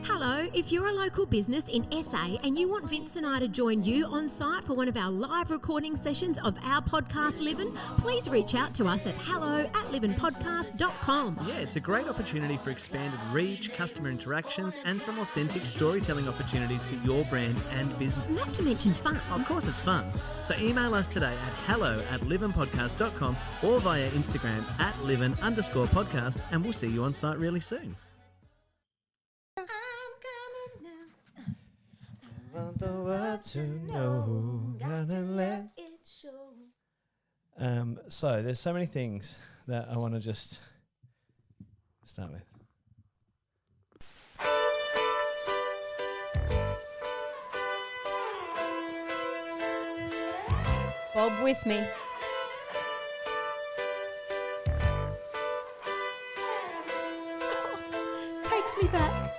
Hello, if you're a local business in SA and you want Vince and I to join you on site for one of our live recording sessions of our podcast Livin, please reach out to us at hello@livinpodcast.com. Yeah, it's a great opportunity for expanded reach, customer interactions, and some authentic storytelling opportunities for your brand and business. Not to mention fun. Of course, it's fun. So email us today at hello@livinpodcast.com or via Instagram @livin_podcast, and we'll see you on site really soon. Want the world to know, gotta let it show. So there's so many things that I want to just start with. Bob with me. Takes me back.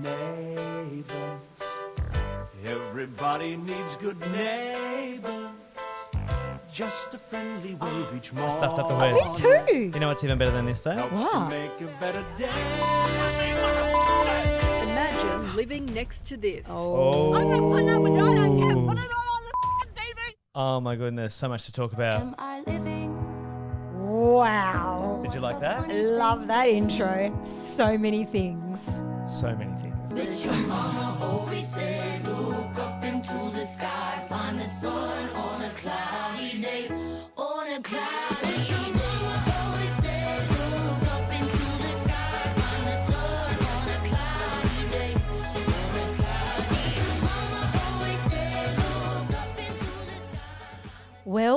Neighbours, everybody needs good neighbours. Just a friendly wave each morning. I stuffed up the words. Me too. You know what's even better than this though? Helps What? to make a better day. Imagine living next to this. Oh my goodness, so much to talk about. Wow. Did you like that? Love that intro. So many things. So many things. Always said, look up into the sky, find the sun on a cloudy day, on a cloudy day. Your mama always said, look up into the sky, find the sun on a cloudy day, on a cloudy day. Your mama always said, look up into the sky. Well.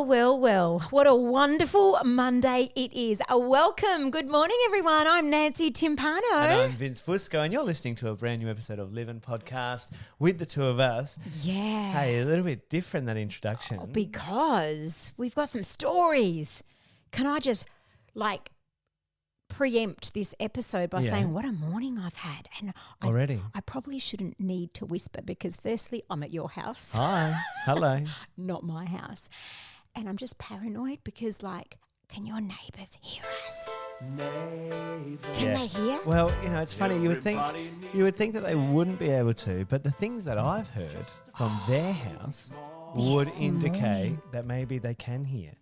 What a wonderful Monday it is. Welcome. Good morning, everyone. I'm Nancy Timpano. And I'm Vince Fusco, and you're listening to a brand new episode of Livin Podcast with the two of us. Yeah. Hey, a little bit different, that introduction. Because we've got some stories. Can I just preempt this episode by saying what a morning I've had? And Already? I probably shouldn't need to whisper because firstly, I'm at your house. Hi. Hello. Not my house. And I'm just paranoid because can your neighbours hear us? Can they hear? Well, it's funny. You would think that they wouldn't be able to, but the things that I've heard from their house would This indicate morning. that maybe they can hear.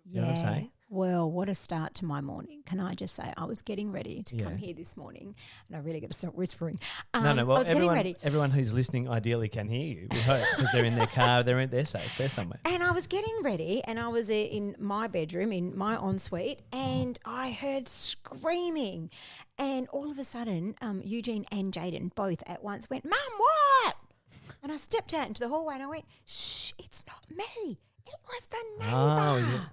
You know what I'm saying? Well, what a start to my morning. Can I just say I was getting ready to come Yeah. here this morning and I really got to stop whispering. No. Well, I was getting ready. everyone who's listening ideally can hear you. We hope because they're in their car. They're safe. They're somewhere. And I was getting ready and I was in my bedroom, in my ensuite, and I heard screaming. And all of a sudden, Eugene and Jaden both at once went, "Mum, what?" And I stepped out into the hallway and I went, "Shh, it's not me. It was the neighbour." Oh, yeah.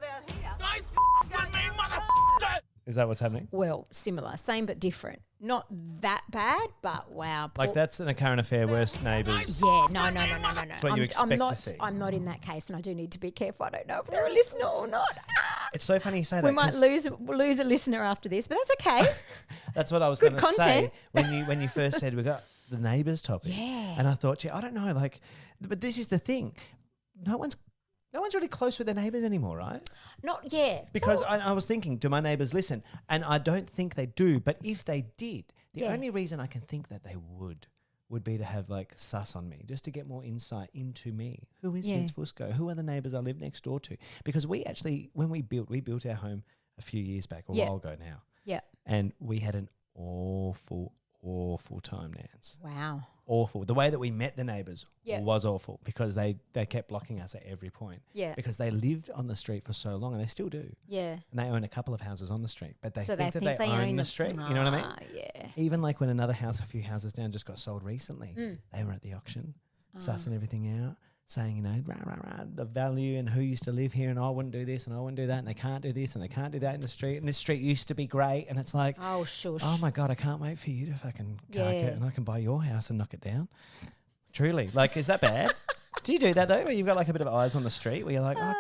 Is that what's happening? Well, similar, same but different. Not that bad, but wow. Like that's in a current affair, worst neighbours. Yeah, no. That's what you expect not, to see. I'm not in that case, and I do need to be careful. I don't know if they're a listener or not. It's so funny you say that. We might 'cause lose a listener after this, but that's okay. That's what I was Good going to say content. when you first said we got the neighbours topic. Yeah. And I thought, I don't know, but this is the thing. No one's really close with their neighbours anymore, right? Not yet. Because I was thinking, do my neighbours listen? And I don't think they do. But if they did, the only reason I can think that they would be to have sus on me, just to get more insight into me. Who is Vince Fusco? Who are the neighbours I live next door to? Because we actually, when we built our home a few years back, a while ago now. Yeah. And we had an awful time, Nance. Wow. Awful. The way that we met the neighbours Yeah. was awful because they kept blocking us at every point. Yeah. Because they lived on the street for so long, and they still do. Yeah. And they own a couple of houses on the street, but they So think that they own the street. You know what I mean? Yeah. Even when another house a few houses down just got sold recently, they were at the auction, sussing everything out, saying, the value and who used to live here, and I wouldn't do this and I wouldn't do that, and they can't do this and they can't do that in the street, and this street used to be great, and it's like, Oh, shush. oh my God, I can't wait for you to fucking cark Yeah. it and I can buy your house and knock it down. Truly. Is that bad? Do you do that though, where you've got a bit of eyes on the street where you're like, I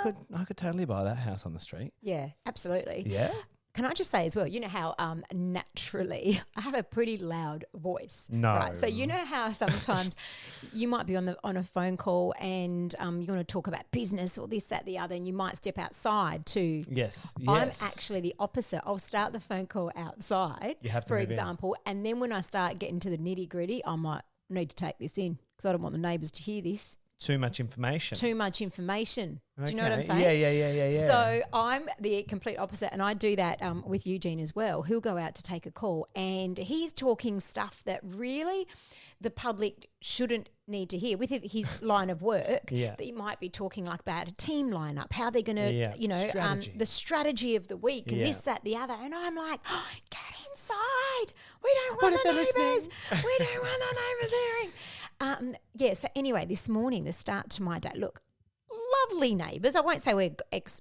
could totally buy that house on the street? Yeah, absolutely. Yeah? can I just say as well, you know how naturally I have a pretty loud voice. No. Right. So you know how sometimes you might be on a phone call and you want to talk about business or this, that, the other, and you might step outside to. Yes. I'm actually the opposite. I'll start the phone call outside, You have to for move in. example, and then when I start getting to the nitty gritty, I might need to take this in because I don't want the neighbours to hear this. Too much information. Too much information. Do you know what I'm Okay. saying? Yeah. So I'm the complete opposite, and I do that with Eugene as well. He'll go out to take a call, and he's talking stuff that really the public shouldn't need to hear with his line of work. Yeah. He might be talking like about a team lineup, how they're going to, Strategy. the strategy of the week, and Yeah. this, that, the other. And I'm like, oh, get inside. We don't What want if the they're listening? neighbours. We don't want the neighbours hearing. So anyway, this morning, the start to my day, look, lovely neighbours. I won't say we're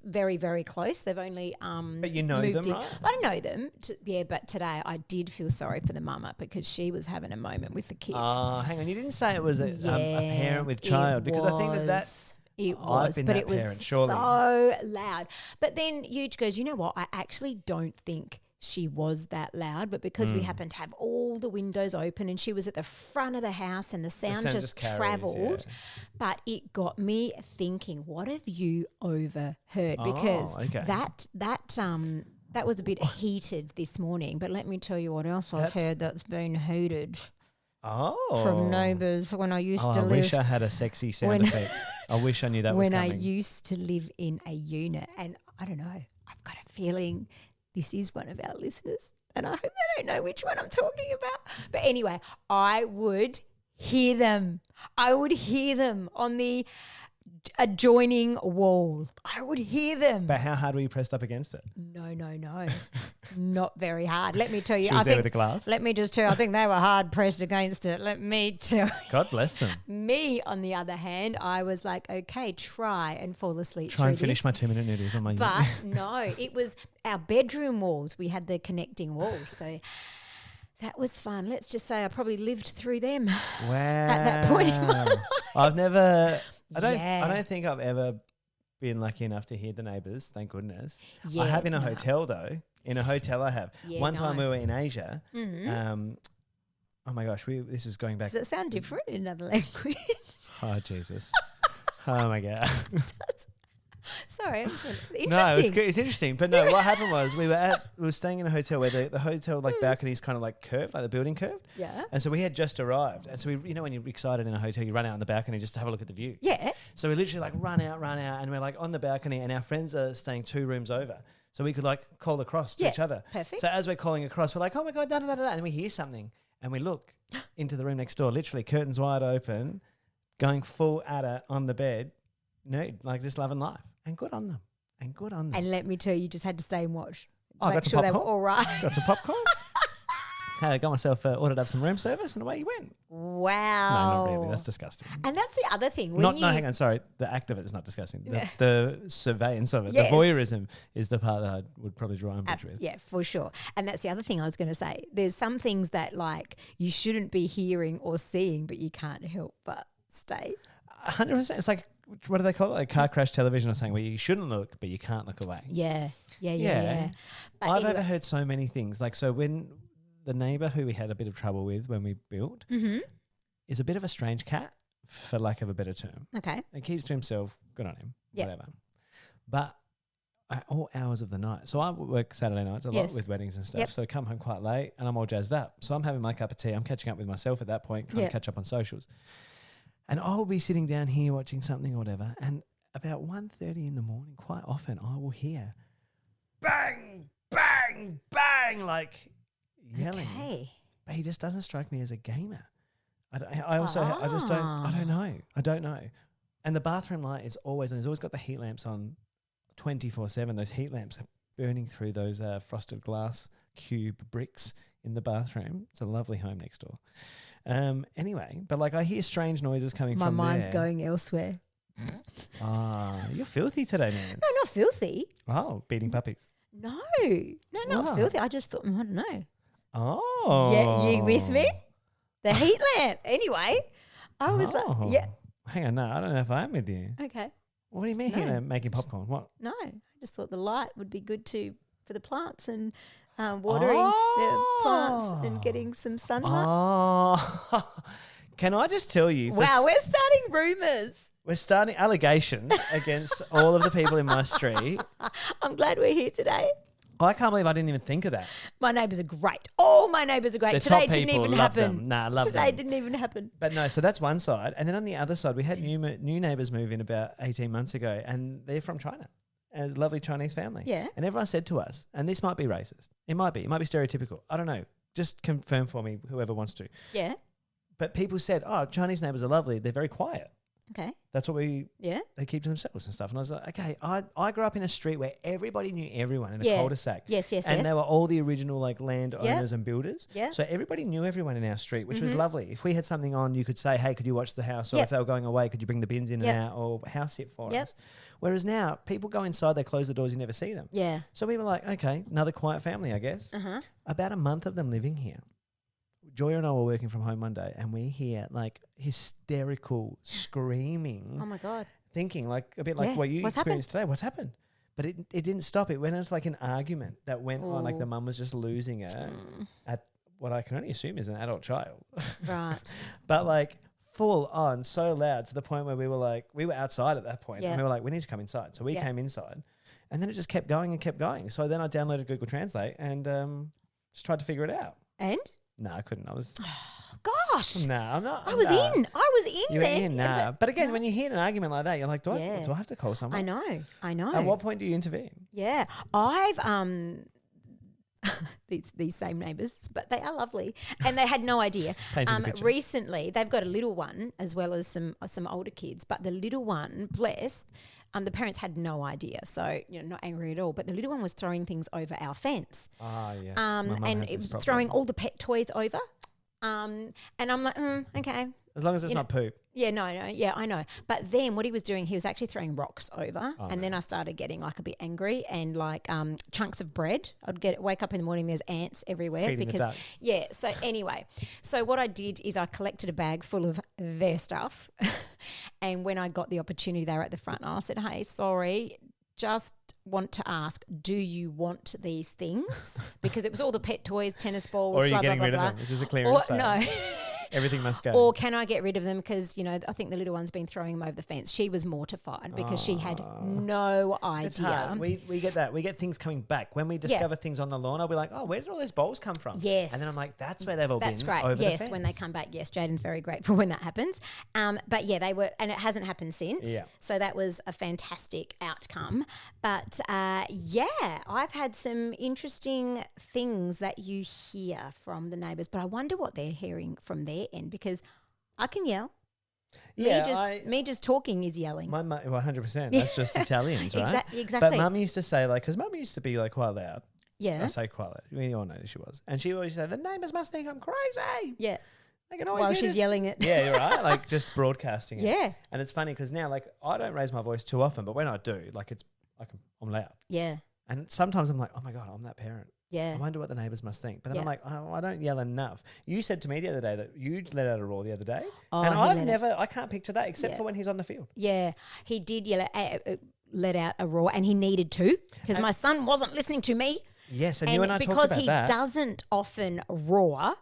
very, very close. They've only But you know moved them, in. right? I don't know them. But today I did feel sorry for the mama because she was having a moment with the kids. Hang on. You didn't say it was a parent with it child because I think that was. It I've was, been but that it was parent, surely. so loud. But then Huge goes, you know what? I actually don't think she was that loud, but because we happened to have all the windows open and she was at the front of the house and the sound sound just just carries, travelled, yeah. but it got me thinking, what have you overheard? Because okay. that was a bit heated this morning, but let me tell you what else I've That's- heard that's been hooted Oh. from neighbours when I used Oh, to I live. wish I had a sexy sound when- effect. I wish I knew that was when I coming. used to live in a unit, and I don't know, I've got a feeling this is one of our listeners, and I hope they don't know which one I'm talking about. But anyway, I would hear them. I would hear them on the adjoining wall. I would hear them. But how hard were you pressed up against it? No. Not very hard. Let me tell you. She was I there think, with a glass? Let me just tell you, I think they were hard pressed against it. Let me tell you. God bless them. Me, on the other hand, I was like, okay, try and fall asleep. Try and through finish this. my 2-minute noodles on my But no, it was our bedroom walls. We had the connecting walls. So that was fun. Let's just say I probably lived through them. Wow. At that point in my life. I've never I Yeah. don't think I've ever been lucky enough to hear the neighbours, thank goodness. I Yeah, have in a no. hotel though. In a hotel I have. Yeah, One time no. we were in Asia. Mm-hmm. Oh my gosh, this is going back. Does it sound different in another language? Oh Jesus. Oh my God. Sorry, I just went, interesting. No, it was good. It's interesting. But no, what happened was we were staying in a hotel where the hotel like balcony's kind of like curved, like the building curved. Yeah. And so we had just arrived. And so we, when you're excited in a hotel, you run out on the balcony just to have a look at the view. Yeah. So we literally like run out, and we're like on the balcony, and our friends are staying 2 rooms over. So we could like call across to Yeah, each other. perfect. So as we're calling across, we're like, oh my God, da da da da, and we hear something, and we look into the room next door, literally curtains wide open, going full at it on the bed, nude, like just loving life, and good on them. And let me tell you, you just had to stay and watch. Oh, Make got some sure they were popcorn? all right. Got some popcorn. I got myself ordered up some room service, and away you went. Wow. No, not really. That's disgusting. And that's the other thing. When No, you, hang on. Sorry. The act of it is not disgusting. The surveillance of it, Yes. the voyeurism is the part that I would probably draw umbrage with. Yeah, for sure. And that's the other thing I was going to say. There's some things that like you shouldn't be hearing or seeing, but you can't help but stay. 100%. It's like, what do they call it? Like car crash television or something where you shouldn't look, but you can't look away. Yeah. But I've anyway, overheard so many things. Like, so when the neighbour who we had a bit of trouble with when we built is a bit of a strange cat, for lack of a better term. okay. He keeps to himself. Good on him. Yeah. Whatever. But at all hours of the night. So I work Saturday nights a lot Yes. with weddings and stuff. Yep. So I come home quite late and I'm all jazzed up. So I'm having my cup of tea. I'm catching up with myself at that point, trying Yeah. to catch up on socials. And I'll be sitting down here watching something or whatever. And about 1:30 in the morning, quite often I will hear bang, bang, bang, like yelling. Okay. But he just doesn't strike me as a gamer. I don't know. And the bathroom light is always, and he's always got the heat lamps on 24/7. Those heat lamps are burning through those frosted glass cube bricks in the bathroom. It's a lovely home next door. Anyway, but like I hear strange noises coming My from mind's there. going elsewhere. You're filthy today, man. No, not filthy. Oh, beating puppies. No, not Wow. filthy. I just thought, I don't know. Oh. Yeah, you with me? The heat lamp. Anyway, I was like, Oh. yeah, Hang on, no, I don't know if I'm with you. okay. What do you mean No. here making popcorn? What? No, I just thought the light would be good to for the plants and watering the plants and getting some sunlight. Oh, can I just tell you? Wow, we're starting rumours. We're starting allegations against all of the people in my street. I'm glad we're here today. I can't believe I didn't even think of that. My neighbours are great. All my neighbours are great. The Today top didn't people, even love happen. them. Nah, love Today them. didn't even happen. But no, so that's one side. And then on the other side, we had new neighbours move in about 18 months ago, and they're from China. A lovely Chinese family. Yeah. And everyone said to us, and this might be racist. It might be stereotypical. I don't know. Just confirm for me, whoever wants to. Yeah. But people said, oh, Chinese neighbours are lovely. They're very quiet. Okay. That's what they keep to themselves and stuff. And I was like, okay, I grew up in a street where everybody knew everyone in a cul-de-sac. Yes. And they were all the original like landowners and builders. Yeah. So everybody knew everyone in our street, which was lovely. If we had something on, you could say, hey, could you watch the house? Or if they were going away, could you bring the bins in and out or house sit for us? Whereas now people go inside, they close the doors, you never see them. Yeah. So we were like, okay, another quiet family, I guess. About a month of them living here. Joya and I were working from home one day and we hear like hysterical screaming. Oh my God. Thinking like a bit like what you What's experienced today. What's happened? But it didn't stop. It went into like an argument that went on. Like the mum was just losing it at what I can only assume is an adult child. Right. But like full on, so loud to the point where we were outside at that point. Yeah. And we were like, we need to come inside. So we came inside and then it just kept going and kept going. So then I downloaded Google Translate and just tried to figure it out. And? No, I couldn't. I was... Gosh. No, I'm not. I was in. You were there. in, nah. But again, when you hear an argument like that, you're like, do I have to call someone? I know. At what point do you intervene? Yeah. I've these same neighbours, but they are lovely, and they had no idea. Painting the picture. Recently, they've got a little one as well as some older kids, but the little one, blessed, the parents had no idea, so not angry at all. But the little one was throwing things over our fence. Ah, yes. My mum And has it this was problem. throwing all the pet toys over. And I'm like, okay. As long as it's not poop. Yeah, no, yeah, I know. But then what he was doing, he was actually throwing rocks over, and then I started getting like a bit angry and like chunks of bread. Wake up in the morning, there's ants everywhere Feeding the because ducks. yeah. So anyway, so what I did is I collected a bag full of their stuff, and when I got the opportunity, they were at the front, and I said, "Hey, sorry, just want to ask, do you want these things?" Because it was all the pet toys, tennis balls, Or are you blah, getting blah, rid blah, of them? Is this a blah. clearance sale? No. Everything must go. Or can I get rid of them? Because, I think the little one's been throwing them over the fence. She was mortified because she had no It's idea. hard. We get that. We get things coming back. When we discover things on the lawn, I'll be like, oh, where did all those bowls come from? Yes. And then I'm like, that's where they've all That's been. great. Over Yes, the when they fence. come back. Yes, Jaden's very grateful when that happens. But yeah, they were, and it hasn't happened since. Yeah. So that was a fantastic outcome. But yeah, I've had some interesting things that you hear from the neighbours, but I wonder what they're hearing from their end because I can yell. Yeah, Me just talking is yelling. My mum, 100%. That's just Italians, right? Exactly. But mum used to say, like, because mum used to be like quite loud. Yeah. I say quite loud. We all know she was. And she always said, the neighbours must think I'm crazy. Yeah. They can always While hear she's this. yelling it. Yeah, you're right. Like just broadcasting it. Yeah. And it's funny because now, like, I don't raise my voice too often, but when I do, like, I'm loud. Yeah. And sometimes I'm like, oh my God, I'm that parent. Yeah. I wonder what the neighbours must think. But then Yeah. I'm like, oh, I don't yell enough. You said to me the other day that you let out a roar the other day. Oh, and he I can't picture that except Yeah. for when he's on the field. Yeah, he did let out a roar, and he needed to because my son wasn't listening to me. Yes, and you and I talked because about he that. doesn't often roar,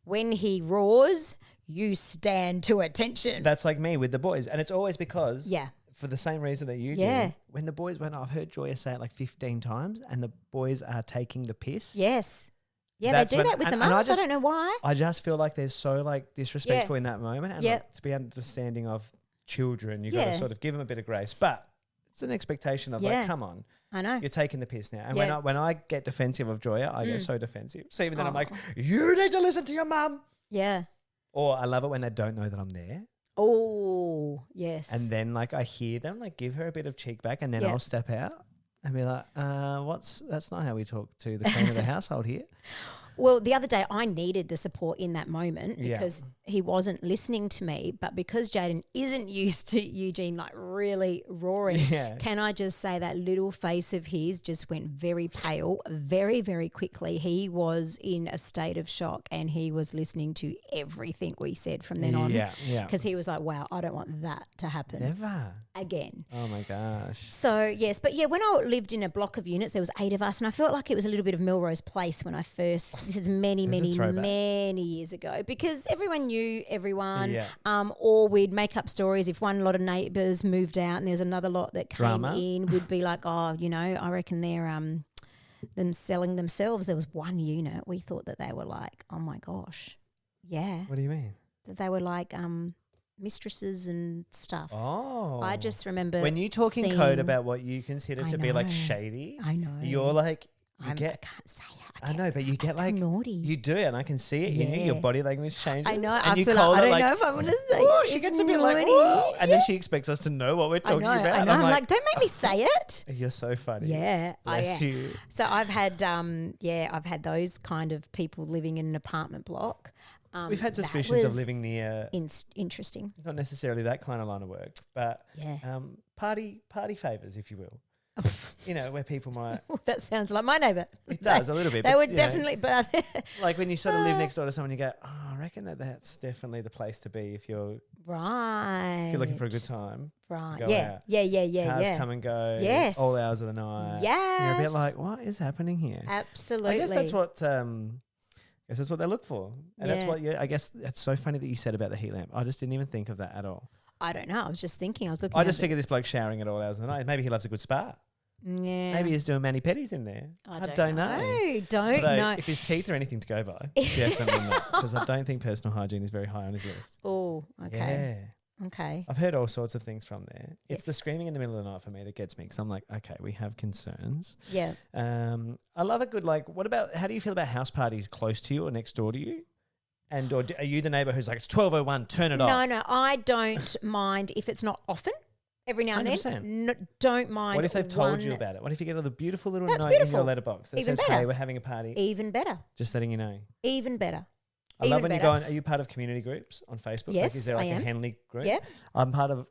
when he roars, you stand to attention. That's like me with the boys. And it's always because, Yeah. for the same reason that you Yeah. do, when the boys went, I've heard Joya say it like 15 times, and the boys are taking the piss. Yes. Yeah, That's they do when- that with the and I mums. I just- don't know why. I just feel like they're so like disrespectful in that moment. And Yeah. like, to be understanding of children, you got Yeah. to sort of give them a bit of grace. But it's an expectation of Yeah. like, come on. I know. You're taking the piss now. And Yeah. when I get defensive of Joya, I go so defensive. So even then I'm Oh. like, you need to listen to your mum. Yeah. Or I love it when they don't know that I'm there. Oh, yes. And then like I hear them like give her a bit of cheek back and then Yeah. I'll step out and be like, that's not how we talk to the queen of the household here. Well, the other day I needed the support in that moment Yeah. because he wasn't listening to me. But because Jaden isn't used to Eugene like really roaring, Yeah. can I just say that little face of his just went very pale very, very quickly. He was in a state of shock and he was listening to everything we said from then on. Yeah, yeah. Because he was like, wow, I don't want that to happen Never. again. Oh my gosh. So, yes, but yeah, when I lived in a block of units, there was 8 of us, and I felt like it was a little bit of Melrose Place when I first, this is many years ago, because everyone knew everyone, Yeah. or we'd make up stories. If one lot of neighbours moved out and there was another lot that came Drama. in, we'd be like, oh, you know, I reckon they're them selling themselves. There was one unit, we thought that they were like, oh my gosh, yeah, What do you mean? that they were like mistresses and stuff. Oh. I just remember when you talk in seeing- code about what you consider I to be like know. shady, I know. you're like, you I get. can't say it. I know, but you get like naughty. You do, and I can see it in you. Your Yeah. body language changes. I know. And I you feel call like I it don't like, know if I'm going to say "Whoa," it. she It's gets a bit like, naughty. "Whoa," and then she expects us to know what we're I talking know. about. I know. I'm like, don't make me say it. You're so funny. Yeah, Bless I you. So I've had, I've had those kind of people living in an apartment block. We've had that suspicions of was living near, interesting. not necessarily that kind of line of work, but Yeah. party favours, if you will. You know, where people might. That sounds like my neighbour. It does a little bit. They but, would you know, definitely, but like when you sort of live next door to someone, you go, "Oh, I reckon that's definitely the place to be if you're looking for a good time." Right. go Yeah. out. Yeah. Cars come and go. Yes. All hours of the night. Yes. You're a bit like, what is happening here? Absolutely. I guess that's what. I guess that's what they look for, and that's Yeah. what. I guess that's so funny that you said about the heat lamp. I just didn't even think of that at all. I don't know. I was just thinking. I was looking. I at just it. figured this bloke's showering at all hours of the night. Maybe he loves a good spa. Yeah. Maybe he's doing mani-pedis in there. I don't know. Don't Although, know. if his teeth are anything to go by, definitely not. Because I don't think personal hygiene is very high on his list. Oh, okay. Yeah. Okay. I've heard all sorts of things from there. It's the screaming in the middle of the night for me that gets me because I'm like, okay, we have concerns. Yeah. I love a good, like, how do you feel about house parties close to you or next door to you? And or are you the neighbour who's like, it's 12:01, turn it off? No, I don't mind if it's not often. Every now and 100%. then, don't mind. What if they've told you about it? What if you get a beautiful little That's note in beautiful. your letterbox that Even says, better. hey, we're having a party? Even better. Just letting you know. Even better. I love Even when you better. go on. Are you part of community groups on Facebook? Yes, like, is there like I a am. Henley group? Yep. I'm part of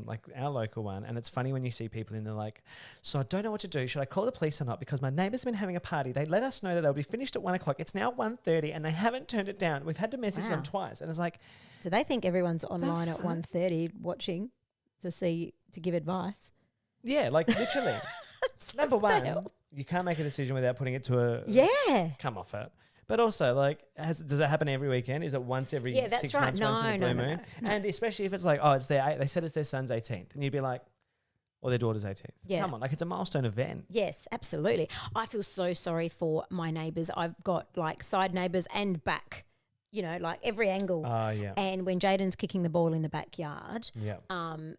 like our local one, and it's funny when you see people in there like, so I don't know what to do. Should I call the police or not? Because my neighbour's been having a party. They let us know that they'll be finished at 1 o'clock. It's now 1:30, and they haven't turned it down. We've had to message them Wow. twice, and it's like, Do they think everyone's online at fuck? 1:30 watching to give advice? yeah, like literally. Number What the one, hell? you can't make a decision without putting it to a Yeah. come off it. But also, like, does it happen every weekend? Is it once every Yeah, that's 6 right. months, once in No, a blue no, moon? no. And especially if it's like, oh, it's they said it's their son's 18th, and you'd be like, or their daughter's 18th. Yeah. Come on, like it's a milestone event. Yes, absolutely. I feel so sorry for my neighbours. I've got like side neighbours and back, like every angle. Oh, yeah. And when Jaden's kicking the ball in the backyard, Yeah. and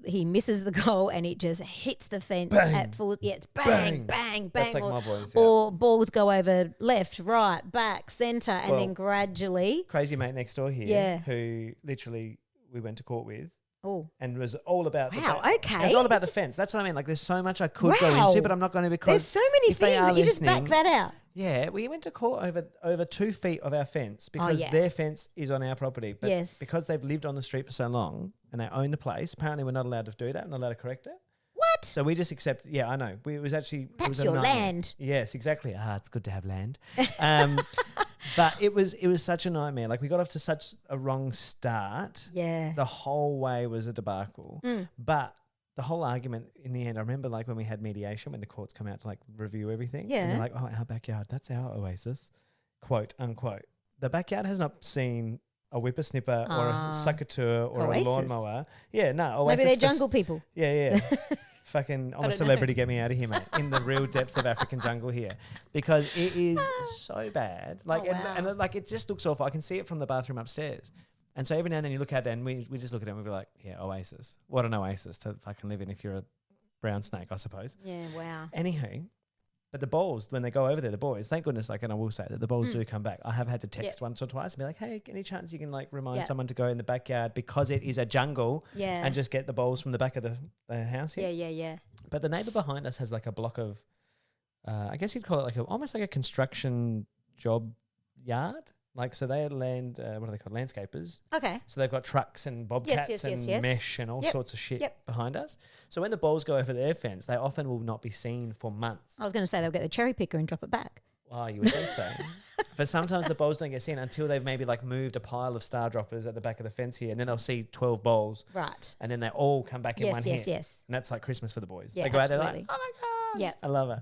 he misses the goal and it just hits the fence Bang. at full. Yeah, it's bang, Bang. bang, bang. That's like or, my boys, yeah. or balls go over left, right, back, centre, and Well, then gradually. Crazy mate next door here, Yeah. who literally we went to court with. Oh, And was all about Wow, the okay. It was all about the fence. That's what I mean. Like, there's so much I could go Wow. into, but I'm not going to because there's so many if they things are that you just back listening- that out. Yeah, we went to court over 2 feet of our fence because yeah. their fence is on our property. But Yes. because they've lived on the street for so long and they own the place, apparently we're not allowed to do that. We're not allowed to correct it. What? So we just accept. Yeah, I know. It was actually it That's was a your nightmare. land. Yes, exactly. It's good to have land. But it was such a nightmare. Like, we got off to such a wrong start. Yeah. The whole way was a debacle. Mm. But the whole argument in the end, I remember like when we had mediation, when the courts come out to like review everything. And Yeah. they're like, oh, our backyard, that's our oasis, quote unquote. The backyard has not seen a whippersnipper or a succateur or Oasis. a lawnmower. Yeah, no. Maybe Oasis they're just- jungle people. Yeah. Fucking, I'm a celebrity, get me out of here, mate. In the real depths of African jungle here. Because it is so bad. Like, Oh, wow. and like, it just looks awful. I can see it from the bathroom upstairs. And so every now and then you look out there and we just look at it and we'll be like, yeah, oasis. What an oasis to fucking live in if you're a brown snake, I suppose. Yeah, wow. Anywho, but the balls, when they go over there, the boys, thank goodness, like, and I will say that the balls do come back. I have had to text once or twice and be like, hey, any chance you can like remind Yeah. someone to go in the backyard because it is a jungle Yeah. and just get the balls from the back of the house here. Yeah. But the neighbour behind us has like a block of, I guess you'd call it like almost like a construction job yard. Like, so they land, what are they called? Landscapers. Okay. So they've got trucks and bobcats yes. mesh and all Yep. sorts of shit Yep. behind us. So when the balls go over their fence, they often will not be seen for months. I was going to say they'll get the cherry picker and drop it back. Oh, you would think so. But sometimes the balls don't get seen until they've maybe like moved a pile of star droppers at the back of the fence here, and then they'll see 12 balls, Right. and then they all come back in one hit. Yes. And that's like Christmas for the boys. Yeah, they go out there absolutely. like, oh my God. Yep. I love it.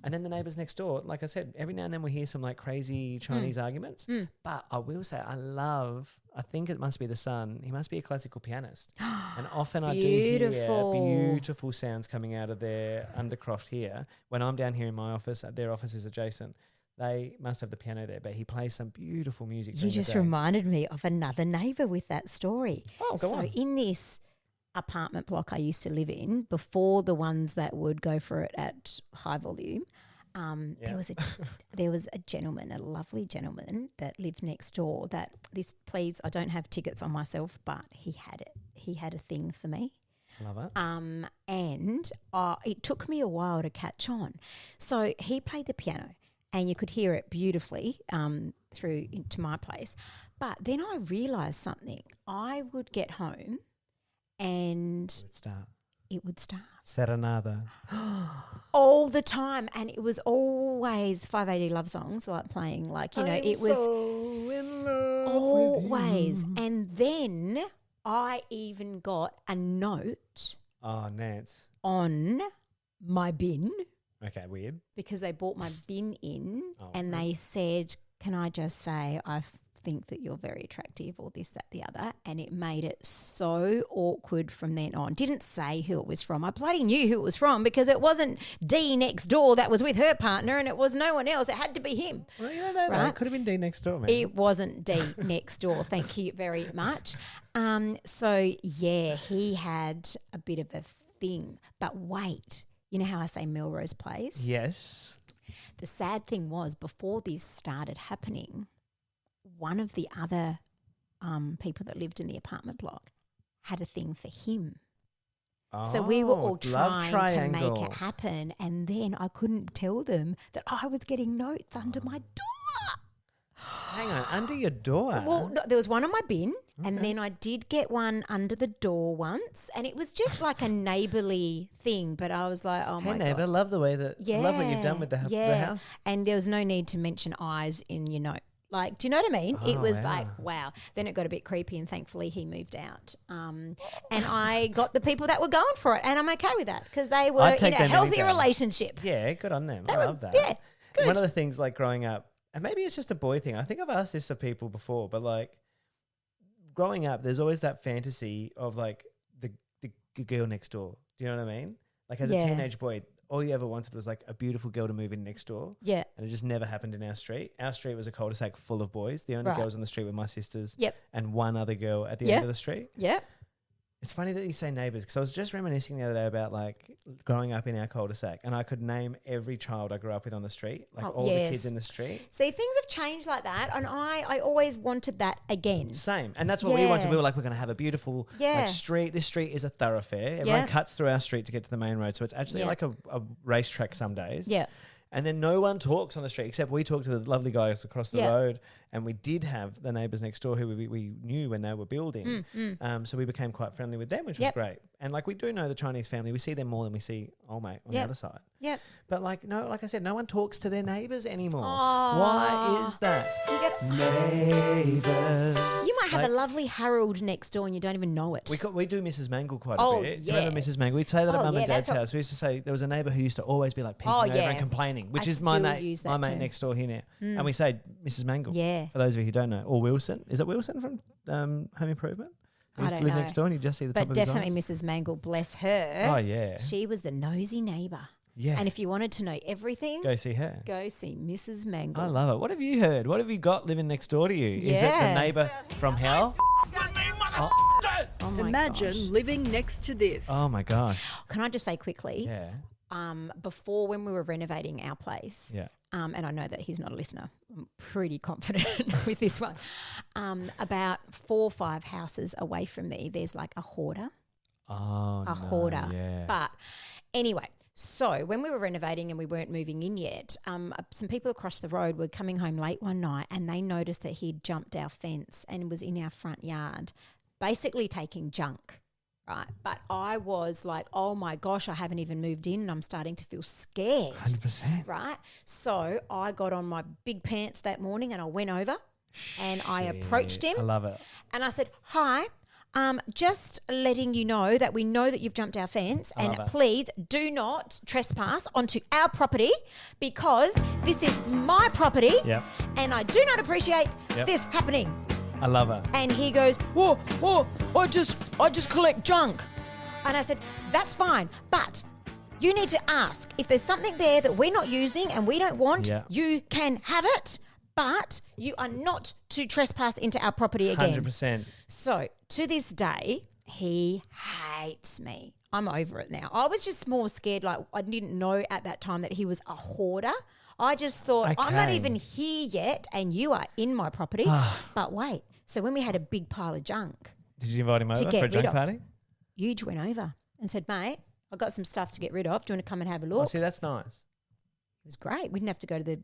And then the neighbours next door, like I said, every now and then we hear some like crazy Chinese arguments. But I will say, I think it must be the son. He must be a classical pianist. And often I do hear beautiful sounds coming out of their undercroft here. When I'm down here in my office, their office is adjacent. They must have the piano there, but he plays some beautiful music. You during the just day. reminded me of another neighbour with that story. Oh, go on. In this apartment block I used to live in, before the ones that would go for it at high volume, there was a gentleman, a lovely gentleman that lived next door. I don't have tickets on myself, but he had it. He had a thing for me. Love it. And it took me a while to catch on. So he played the piano, and you could hear it beautifully through into my place. But then I realised something. I would get home and it would start. Serenada. All the time. And it was always 5AD love songs, like playing, like, you know, it was so in love always. with you. And then I even got a note Oh, Nance. on my bin, Okay, weird. because they brought my bin in Oh, and they said, can I just say, I think that you're very attractive, or this, that, the other. And it made it so awkward from then on. Didn't say who it was from. I bloody knew who it was from, because it wasn't D next door that was with her partner, and it was no one else. It had to be him. Well, you don't know that. Right. It could have been D next door, man. It wasn't D next door. Thank you very much. So, yeah, he had a bit of a thing. But wait, you know how I say Melrose Place? Yes. The sad thing was, before this started happening, one of the other people that lived in the apartment block had a thing for him. So we were all love trying to make triangle. it happen, and then I couldn't tell them that I was getting notes under my door. Hang on, under your door. Well, no, there was one on my bin, and then I did get one under the door once, and it was just like a neighbourly thing. But I was like, oh Hey my neighbour, God. love the way that love what you've done with the house. And there was no need to mention eyes in your note. Like, do you know what I mean? It Oh, was wow. like, wow. Then it got a bit creepy, and thankfully he moved out. And I got the people that were going for it, and I'm okay with that, because they were I'd in take a them healthy anytime. relationship. Yeah, good on them. They I were- love that. yeah, good. One of the things like growing up, and maybe it's just a boy thing. I think I've asked this of people before, but like growing up, there's always that fantasy of like the girl next door. Do you know what I mean? Like as a Yeah. teenage boy, all you ever wanted was like a beautiful girl to move in next door. Yeah. And it just never happened in our street. Our street was a cul-de-sac full of boys. The only Right. girls on the street were my sisters Yep. and one other girl at the Yep. end of the street. Yep. It's funny that you say neighbours, because I was just reminiscing the other day about like growing up in our cul-de-sac, and I could name every child I grew up with on the street, like Oh, all the yes. kids in the street. See, things have changed like that, and I always wanted that again. Same. And that's what we wanted. Yeah. We were like, we're going to have a beautiful Yeah. like, street. This street is a thoroughfare. Everyone Yeah. cuts through our street to get to the main road. So it's actually Yeah. like a racetrack some days. Yeah. And then no one talks on the street except we talk to the lovely guys across the Yeah. road. And we did have the neighbours next door who we knew when they were building. So we became quite friendly with them, which was Yep. great. And like we do know the Chinese family. We see them more than we see old mate on the Yep. other side. Yep. But like, no, like I said, no one talks to their neighbours anymore. Aw. Why is that? You get- Neighbours. You might have Like- a lovely Harold next door and you don't even know it. We do Mrs. Mangle quite Oh, a bit. Do you remember yes. Mrs. Mangle? We'd say that at Oh, Mum yeah, and Dad's that's house. We used to say there was a neighbour who used to always be like peeking Oh, over yeah. and complaining, which I is my still mate, use my that mate term. next door here now. And we say Mrs. Mangle. Yeah. For those of you who don't know, or Wilson. Is it Wilson from Home Improvement? Who I used to don't live know. next door, and you just see the top But of his definitely eyes. Mrs. Mangle, bless her. Oh yeah, She was the nosy neighbour. yeah. And if you wanted to know everything, Go see her. go see Mrs. Mangle. I love it. What have you heard? What have you got living next door to you? Is it the Yeah. neighbour from hell? Oh my Imagine gosh. living next to this. Oh my gosh. Can I just say quickly, Yeah. before when we were renovating our place, Yeah. and I know that he's not a listener, I'm pretty confident with this one, about 4 or 5 houses away from me, there's like a hoarder. Oh, A hoarder. Yeah. But anyway, So when we were renovating and we weren't moving in yet, some people across the road were coming home late one night and they noticed that he'd jumped our fence and was in our front yard, basically taking junk, right? But I was like, oh my gosh, I haven't even moved in and I'm starting to feel scared. 100%. Right? So I got on my big pants that morning and I went over and I approached him. I love it. And I said, hi. Just letting you know that we know that you've jumped our fence and please do not trespass onto our property because this is my property and I do not appreciate this happening. I love it. And he goes, whoa, I just collect junk. And I said, that's fine, but you need to ask if there's something there that we're not using and we don't want, you can have it. But you are not to trespass into our property again. 100%. So to this day, he hates me. I'm over it now. I was just more scared. Like I didn't know at that time that he was a hoarder. I just thought, I'm not even here yet and you are in my property. But wait. So when we had a big pile of junk. Did you invite him over for a junk party? Huge went over and said, mate, I've got some stuff to get rid of. Do you want to come and have a look? Oh, see, that's nice. It was great. We didn't have to go to the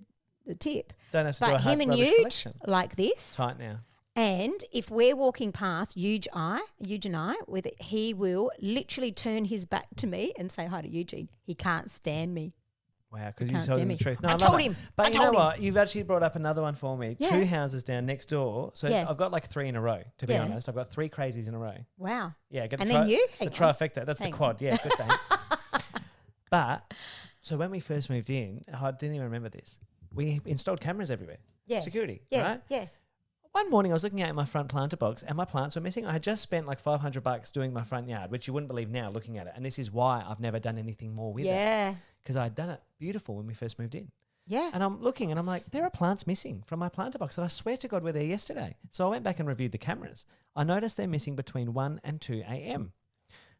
tip. Don't have to but do a him and rubbish Huge collection. like this. Tight now. And if we're walking past Huge and I, with it, he will literally turn his back to me and say hi to Eugene. He can't stand me. Wow, because you can't told him stand the me. truth. No, I told him. But I you know told him. what? You've actually brought up another one for me. Yeah. 2 houses down next door. So Yeah. I've got like 3 in a row, to be Yeah. honest. I've got 3 crazies in a row. Wow. Yeah, get And the then you? The Hang on. trifecta. That's Hang the on. quad. Yeah, good thanks. But so when we first moved in, I didn't even remember this. We installed cameras everywhere. Yeah. Security, Yeah. right? Yeah. One morning I was looking at my front planter box and my plants were missing. I had just spent like $500 doing my front yard, which you wouldn't believe now looking at it. And this is why I've never done anything more with it. Yeah. Because I'd done it beautiful when we first moved in. Yeah. And I'm looking and I'm like, there are plants missing from my planter box that I swear to God were there yesterday. So I went back and reviewed the cameras. I noticed they're missing between 1 and 2 a.m.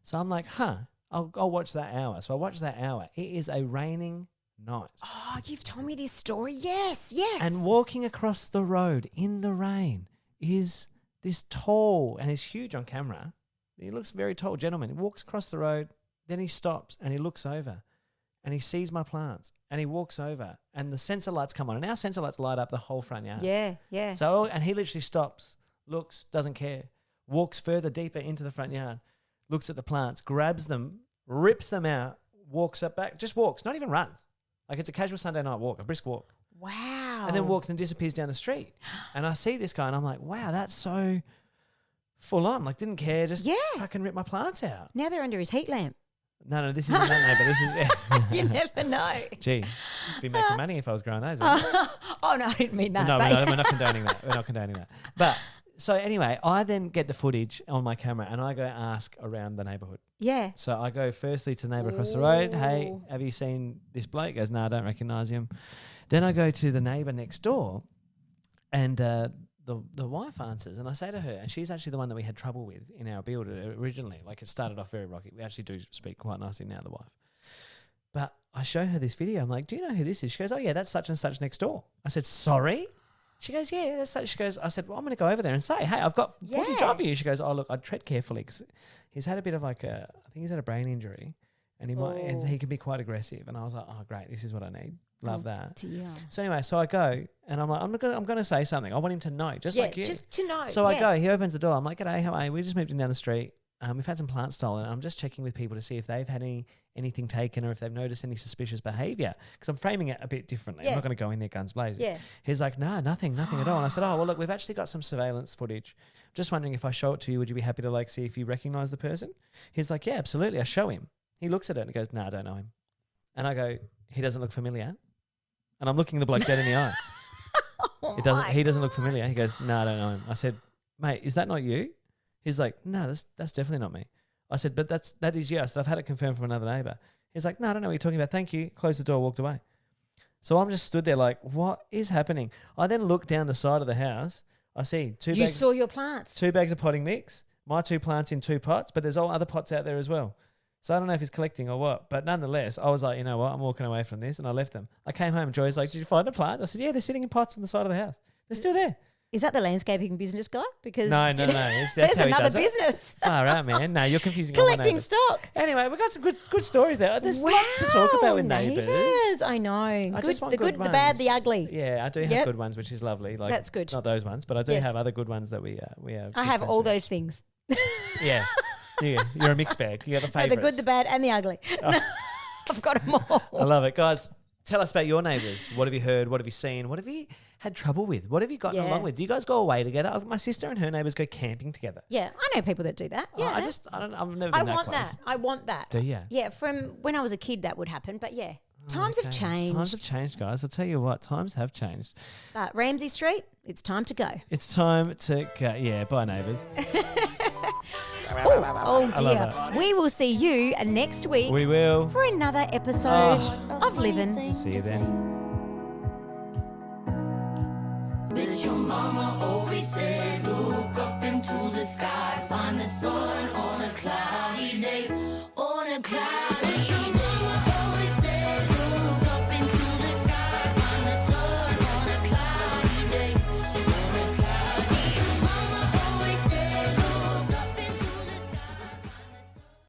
So I'm like, I'll watch that hour. So I watched that hour. It is a raining night. Oh, you've told me this story. Yes. Yes. And walking across the road in the rain is this tall, and he's huge on camera. He looks very tall gentleman. He walks across the road, then he stops and he looks over and he sees my plants and he walks over and the sensor lights come on and our sensor lights light up the whole front yard. Yeah. Yeah. So, and he literally stops, looks, doesn't care, walks further deeper into the front yard, looks at the plants, grabs them, rips them out, walks up back, just walks, not even runs. Like it's a casual Sunday night walk, a brisk walk. Wow. And then walks and disappears down the street. And I see this guy and I'm like, wow, that's so full on. Like didn't care, just fucking rip my plants out. Now they're under his heat lamp. No, this isn't that neighbour. This is You never know. Gee, I'd be making money if I was growing those. Wouldn't I? Oh, no, I didn't mean that. No, but- we're not condoning that. We're not condoning that. But so anyway, I then get the footage on my camera and I go ask around the neighbourhood. Yeah. So I go firstly to the neighbour across the road. Hey, Ooh. have you seen this bloke? He goes, no, I don't recognise him. Then I go to the neighbour next door and the wife answers and I say to her, and she's actually the one that we had trouble with in our build originally. Like it started off very rocky. We actually do speak quite nicely now, the wife. But I show her this video. I'm like, do you know who this is? She goes, oh yeah, that's such and such next door. I said, sorry? She goes, yeah, that's such. She goes, I said, well, I'm going to go over there and say, hey, I've got footage of you. She goes, oh, look, I'd tread carefully because he's had a bit of like I think he's had a brain injury and he can be quite aggressive. And I was like, oh, great, this is what I need. Love that. Dear. So anyway, so I go and I'm like, I'm going to say something. I want him to know, just like you. Just to know. So I go, he opens the door. I'm like, g'day, how are you? We just moved in down the street. We've had some plants stolen. I'm just checking with people to see if they've had anything taken or if they've noticed any suspicious behaviour. Because I'm framing it a bit differently. I'm not going to go in there guns blazing. Yeah. He's like, no, nothing at all. And I said, oh, well, look, we've actually got some surveillance footage. Just wondering if I show it to you, would you be happy to like see if you recognise the person? He's like, yeah, absolutely. I show him. He looks at it and goes, no, I don't know him. And I go, he doesn't look familiar. And I'm looking the bloke dead in the eye. He doesn't look familiar. He goes, no, I don't know him. I said, mate, is that not you? He's like, no, that's definitely not me. I said, but that is you. I said, I've had it confirmed from another neighbour. He's like, no, I don't know what you're talking about. Thank you. Closed the door, walked away. So I'm just stood there like, what is happening? I then look down the side of the house. I see You saw your plants. 2 bags of potting mix, my 2 plants in 2 pots, but there's all other pots out there as well. So I don't know if he's collecting or what, but nonetheless, I was like, you know what, I'm walking away from this, and I left them. I came home, and Joy's like, did you find the plants? I said, yeah, they're sitting in pots on the side of the house. They're still there. Is that the landscaping business guy? Because No. That's there's how he another does it. business. All right, man. No, you're confusing all my Collecting neighbours. stock. Anyway, we've got some good stories there. There's lots to talk about with neighbours. I know. I just want the good, the bad, the ones. ugly. Yeah, I do have Yep. good ones, which is lovely. Like, That's good. Not those ones, but I do Yes. have other good ones that we have. I good have friends all with. those things. Yeah. You're a mixed bag. You got the The favourites. good, the bad, and the ugly. I've got them all. I love it. Guys, tell us about your neighbours. What have you heard? What have you seen? What have you had trouble with? What have you gotten Yeah. along with? Do you guys go away together? My sister and her neighbours go camping together. Yeah, I know people that do that. Yeah, I've never I been want close. that. I want that. Do ya? Yeah, from when I was a kid, that would happen. But yeah, times have Okay. changed. Times have changed, guys. I'll tell you what, times have changed. Ramsey Street, it's time to go. It's time to go. Yeah, bye, neighbours. Oh I love dear. We will see you next week We will. for another episode Oh. of Livin. See you then. But your mama